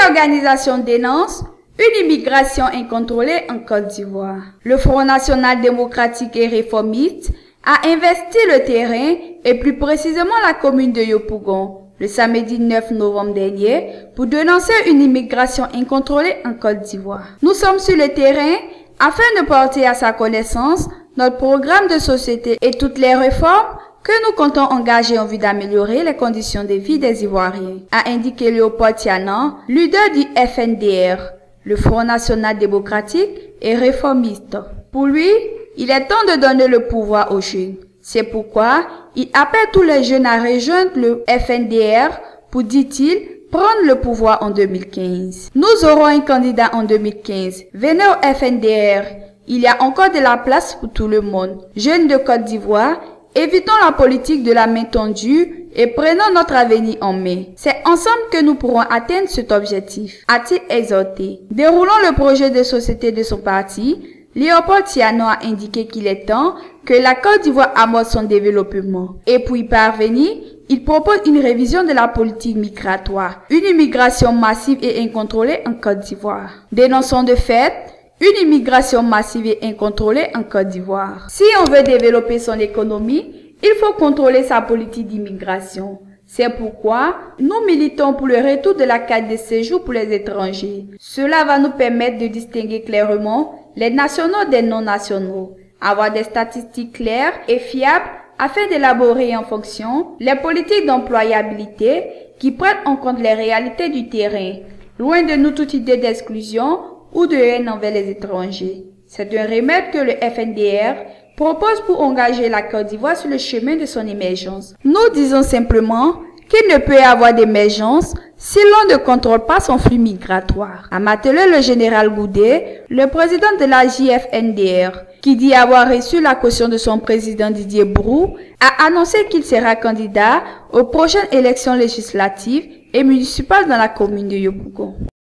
Une organisation dénonce une immigration incontrôlée en Côte d'Ivoire. Le Front national démocratique et réformiste a investi le terrain et plus précisément la commune de Yopougon le samedi 9 novembre dernier pour dénoncer une immigration incontrôlée en Côte d'Ivoire. Nous sommes sur le terrain afin de porter à sa connaissance notre programme de société et toutes les réformes que nous comptons engager en vue d'améliorer les conditions de vie des Ivoiriens, a indiqué Léopold Tianan, leader du FNDR, le Front national démocratique et réformiste. Pour lui, il est temps de donner le pouvoir aux jeunes. C'est pourquoi il appelle tous les jeunes à rejoindre le FNDR pour, dit-il, prendre le pouvoir en 2015. Nous aurons un candidat en 2015. Venez au FNDR. Il y a encore de la place pour tout le monde. Jeunes de Côte d'Ivoire, évitons la politique de la main tendue et prenons notre avenir en main. C'est ensemble que nous pourrons atteindre cet objectif, a-t-il exhorté. Déroulant le projet de société de son parti, Léopold Tianan a indiqué qu'il est temps que la Côte d'Ivoire amorce son développement. Et pour y parvenir, il propose une révision de la politique migratoire, une immigration massive et incontrôlée en Côte d'Ivoire. Dénonçons de fait une immigration massive et incontrôlée en Côte d'Ivoire. Si on veut développer son économie, il faut contrôler sa politique d'immigration. C'est pourquoi nous militons pour le retour de la carte de séjour pour les étrangers. Cela va nous permettre de distinguer clairement les nationaux des non-nationaux, avoir des statistiques claires et fiables afin d'élaborer en fonction les politiques d'employabilité qui prennent en compte les réalités du terrain, loin de nous toute idée d'exclusion ou de haine envers les étrangers. C'est un remède que le FNDR propose pour engager la Côte d'Ivoire sur le chemin de son émergence. Nous disons simplement qu'il ne peut y avoir d'émergence si l'on ne contrôle pas son flux migratoire, a martelé le général Goudet, le président de la JFNDR, qui dit avoir reçu la caution de son président Didier Brou, a annoncé qu'il sera candidat aux prochaines élections législatives et municipales dans la commune de Yopougon.